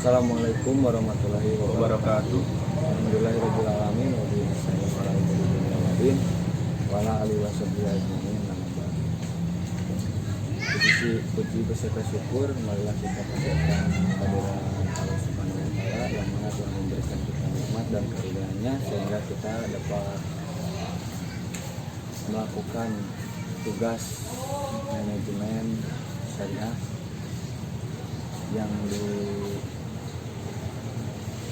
Assalamualaikum warahmatullahi wabarakatuh. Alhamdulillahirabbil alamin wa bihi nasta'in ala umuri wala alihi wasahbihi ajmain. Puji beserta syukur marilah kita panjatkan kehadiran Allah Subhanahu wa taala yang mana telah memberikan kita nikmat dan karunia-Nya sehingga kita dapat melakukan tugas manajemen syariah yang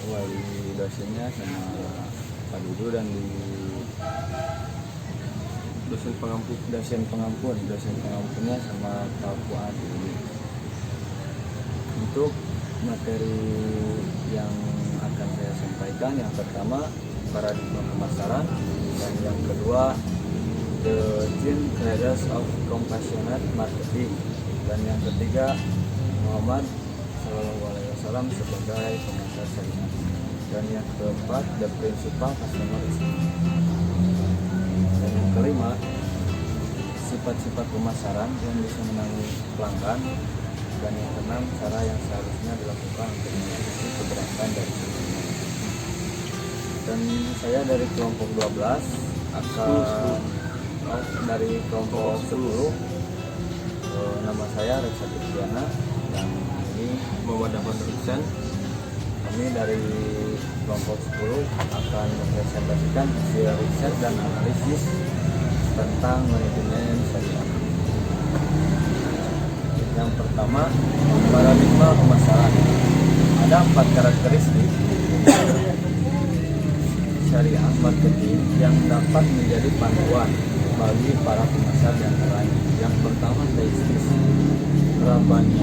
wali dosennya sama Pak Dudu dan di dosen pengampunnya sama Pak Fuad. Untuk materi yang akan saya sampaikan, yang pertama paradigma pemasaran, dan yang kedua the 10 Traders of Compassionate Marketing, dan yang ketiga Muhammad SAW sebagai pengantar syariah, dan yang keempat the principal customer experience, dan yang kelima sifat-sifat pemasaran yang bisa menangani pelanggan, dan yang keenam cara yang seharusnya dilakukan untuk mengatasi keberatan dari pelanggan. Dan saya dari kelompok 12 akan dari kelompok 10, nama saya Reksa Tiana, dan ini Muhammad Ahmad Riksan. kami dari kelompok 10 akan mempresentasikan hasil riset dan analisis tentang manajemen syariah. Yang pertama, paradigma pemasaran. Ada 4 karakteristik syariah marketing yang dapat menjadi panduan bagi para pemasar dan lain. Yang pertama, teistis, rabani.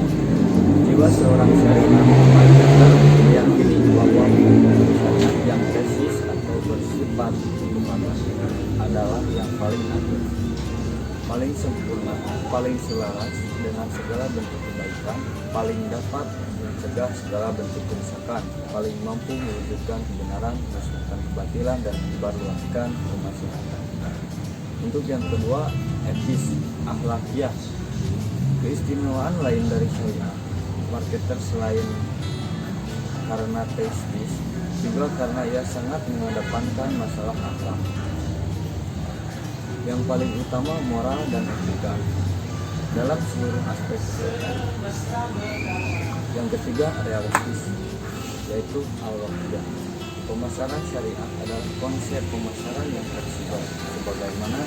Jiwa seorang syariah marketer meyakini bahwa syariah yang tesis atau bersifat umumnya adalah yang paling adil, paling sempurna, paling selaras dengan segala bentuk kebaikan, paling dapat mencegah segala bentuk kerusakan, paling mampu mewujudkan kebenaran, memusnahkan kebatilan, dan menyebarluaskan kemaslahatan. Untuk yang kedua, etis, akhlakiyah. Keistimewaan lain dari syariah marketer selain karena teistis, juga karena ia sangat mengedepankan masalah akhlak. Yang paling utama moral dan etika dalam seluruh aspek. Yang ketiga, realistis, yaitu al-waqiyah. Pemasaran syariah adalah konsep pemasaran yang fleksibel, sebagaimana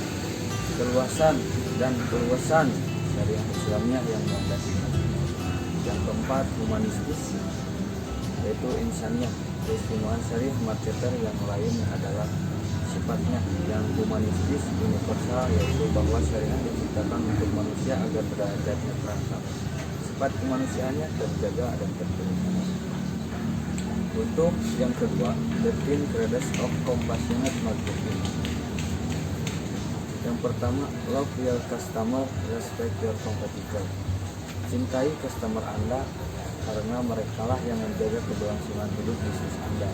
keluasan dan keluasan syariah Islamnya yang melandasinya. Yang keempat, humanistis, yaitu insaniyah. Keistimewaan syariah marketer yang lain adalah sifatnya yang humanistis universal, yaitu bahwa syariah diciptakan untuk manusia agar derajatnya terangkat, sifat kemanusiaannya terjaga dan terpelihara. Untuk yang kedua, the 10 Traders of Compassionate Marketing. Yang pertama, love your customer, respect your competitor. Cintai customer Anda karena merekalah yang menjaga keberlangsungan hidup bisnis Anda.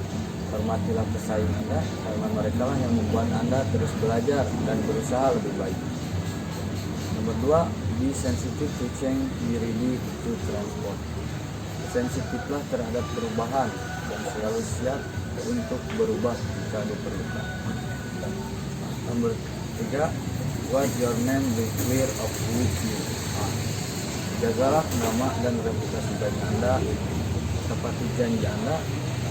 Hormatilah pesaing Anda karena merekalah yang membuat Anda terus belajar dan berusaha lebih baik. Nomor 2, be sensitive to change, be ready to transport. Sensitiflah terhadap perubahan dan selalu siap untuk berubah jika diperlukan. Nomor 3, what your name be clear of who you are. Jagalah nama dan reputasi baik Anda, tepati janji Anda,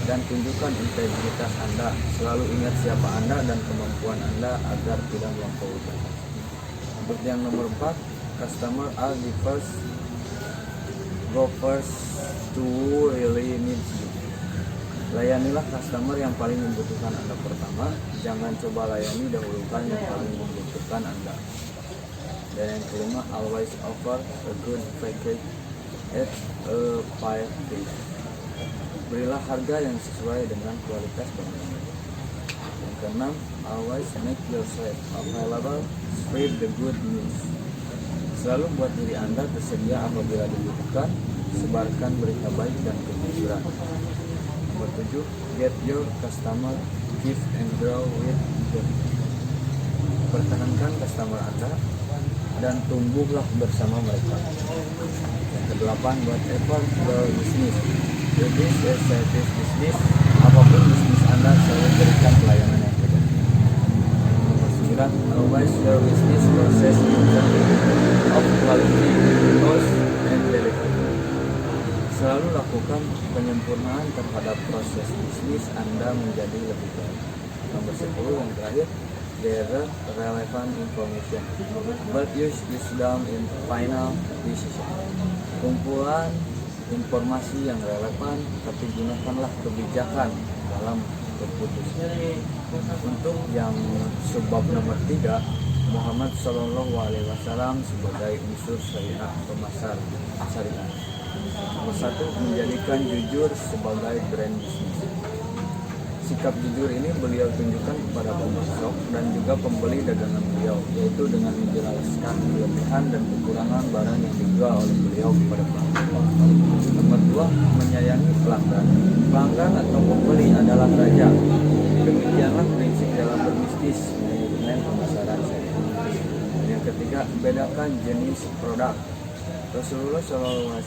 dan tunjukkan integritas Anda. Selalu ingat siapa Anda dan kemampuan Anda agar tidak melampaui batas. Untuk yang nomor 4, customer are the first, go first to who really needs you. Layanilah customer yang paling membutuhkan Anda pertama. Jangan coba layani dahulukan yang paling membutuhkan Anda. Dan yang kelima, always offer a good package at a fair price. Berilah harga yang sesuai dengan kualitas barang. Yang keenam, always make yourself available, spread the good news. Selalu buat diri Anda tersedia apabila dibutuhkan, sebarkan berita baik dan kejujuran. Nomor 7, get your customer, give and grow with them. Pertahankan customer Anda dan tumbuhlah bersama mereka. Yang ke-8, whatever your business, This is service business. Apapun bisnis Anda selalu berikan pelayanan yang terbaik. Nomor 9, always your business process in terms of quality, cost, and delivery. Selalu lakukan penyempurnaan terhadap proses bisnis Anda menjadi lebih baik. Nomor 10 yang terakhir, gather relevant information, but use wisdom in final decision. Kumpulan informasi yang relevan, tapi gunakanlah kebijakan dalam keputusan. Untuk yang sebab nomor 3, Muhammad Shallallahu Alaihi Wasallam sebagai unsur syariah pemasar syariah. Nomor 1, menjadikan jujur sebagai brand bisnis. Sikap jujur ini beliau tunjukkan kepada pemasok dan juga pembeli dagangan beliau, yaitu dengan menjelaskan kelebihan dan kekurangan barang yang dijual oleh beliau kepada pelanggan. Nomor 2, menyayangi pelanggan. Pelanggan atau pembeli adalah raja. Demikianlah prinsip dalam berbisnis manajemen pemasaran saya. Yang ketiga, bedakan jenis produk. Rasulullah SAW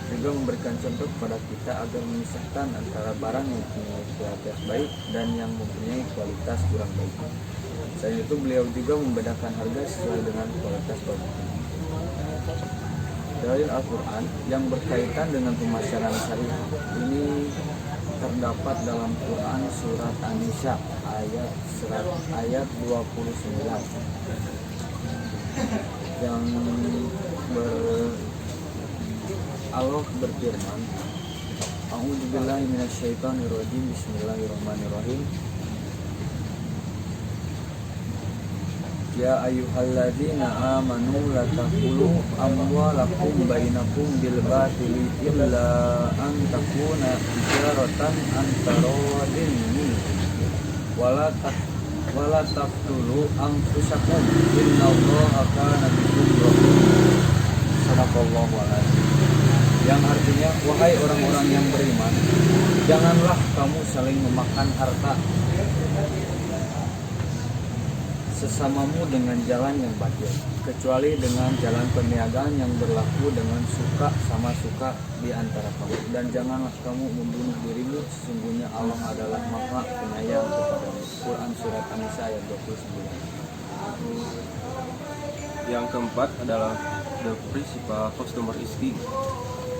juga memberikan contoh kepada kita agar memisahkan antara barang yang mempunyai kualitas baik dan yang mempunyai kualitas kurang baik. Selain itu beliau juga membedakan harga sesuai dengan kualitas produknya. Dalil Al-Quran yang berkaitan dengan pemasaran syariah ini terdapat dalam Quran surat An-Nisa ayat 29 yang Allah berfirman, A'udzubillahi minasyaitonirrajim, bismillahirrahmanirrahim. Ya ayyuhalladzina amanu la taqulu amwalakum bainakum bil batili illa an takuna tijaratan an taradin wala taqtulu anfusakum innallaha kana bikum rahim. Sadaqallahu alazim. Yang artinya, wahai orang-orang yang beriman, janganlah kamu saling memakan harta sesamamu dengan jalan yang batil, kecuali dengan jalan perniagaan yang berlaku dengan suka sama suka di antara kamu. Dan janganlah kamu membunuh dirimu, sesungguhnya Allah adalah Maha Penyayang kepadamu. Quran surat An-Nisa ayat 29. Yang keempat adalah the principal customer instinct.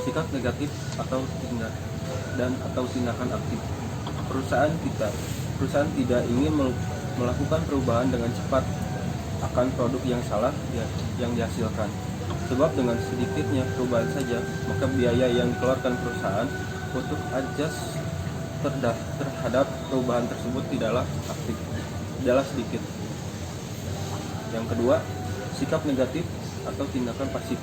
Sikap negatif atau tindakan aktif. Perusahaan tidak ingin melakukan perubahan dengan cepat akan produk yang salah yang dihasilkan. Sebab dengan sedikitnya perubahan saja, maka biaya yang dikeluarkan perusahaan untuk adjust terhadap perubahan tersebut tidaklah sedikit. Yang kedua, sikap negatif atau tindakan pasif.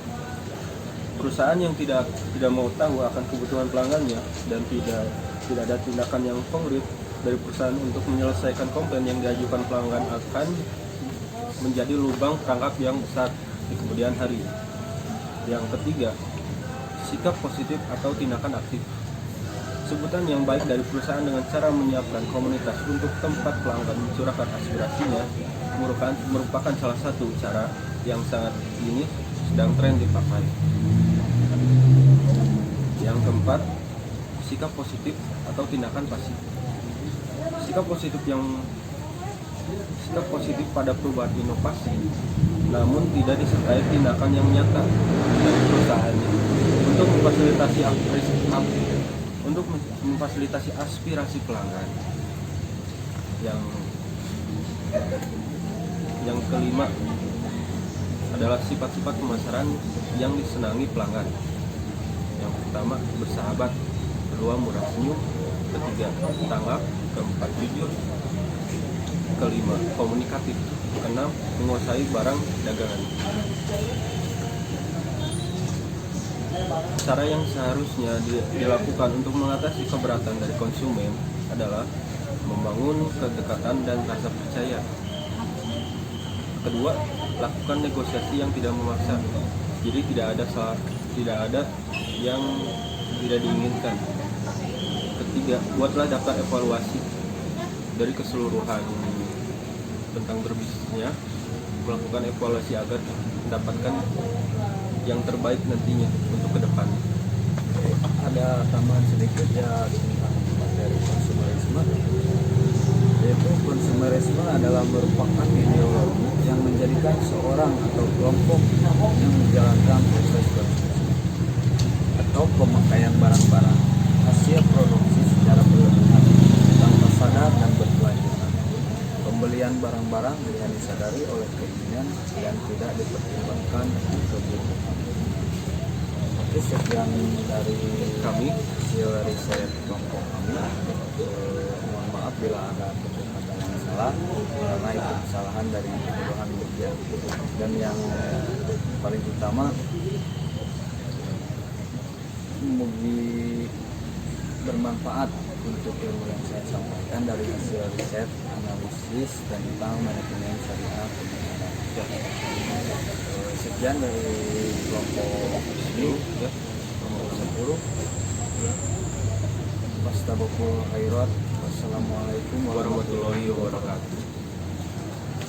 Perusahaan yang tidak mau tahu akan kebutuhan pelanggannya dan tidak ada tindakan yang konkret dari perusahaan untuk menyelesaikan komplain yang diajukan pelanggan akan menjadi lubang perangkap yang besar di kemudian hari. Yang ketiga, sikap positif atau tindakan aktif. Sebutan yang baik dari perusahaan dengan cara menyiapkan komunitas untuk tempat pelanggan mencurahkan aspirasinya merupakan salah satu cara yang sangat ini sedang tren dipakai. Yang keempat, sikap positif atau tindakan pasif. Sikap positif pada perubahan inovasi, namun tidak disertai tindakan yang nyata dari perusahaannya untuk memfasilitasi aspirasi pelanggan. Yang kelima adalah sifat-sifat pemasaran yang disenangi pelanggan. Yang pertama, bersahabat. Kedua, murah senyum. Ketiga, tanggap. Keempat, jujur. Kelima, komunikatif. Keenam, menguasai barang dagangan. Cara yang seharusnya dilakukan untuk mengatasi keberatan dari konsumen adalah membangun kedekatan dan rasa percaya. Kedua, lakukan negosiasi yang tidak memaksa. Jadi tidak ada yang tidak diinginkan. Ketiga, buatlah daftar evaluasi dari keseluruhan tentang berbisnisnya. Melakukan evaluasi agar mendapatkan yang terbaik nantinya untuk ke depan. ada tambahan sedikit ya tentang materi konsumerisme, yaitu konsumerisme adalah merupakan ideologi yang menjadikan seorang atau kelompok yang menjalankan proses konsumsi atau pemakaian barang-barang hasil produksi secara berlebihan tanpa sadar dan berkelanjutan. Pembelian barang-barang dengan disadari oleh keinginan yang tidak dipertimbangkan kebutuhan. Oke, sekian dari Kami hasil riset kelompok kami. Mohon maaf bila ada kata-kata yang salah, karena itu kesalahan dari kebodohan media. Dan yang paling utama, bermanfaat untuk ilmu yang saya sampaikan dari hasil riset analisis tentang manajemen syariah pembayaran. Sekian dari kelompok ini ya. nomor 10. Wastabaqul khairat. Wassalamualaikum Warahmatullahi wabarakatuh. wabarakatuh.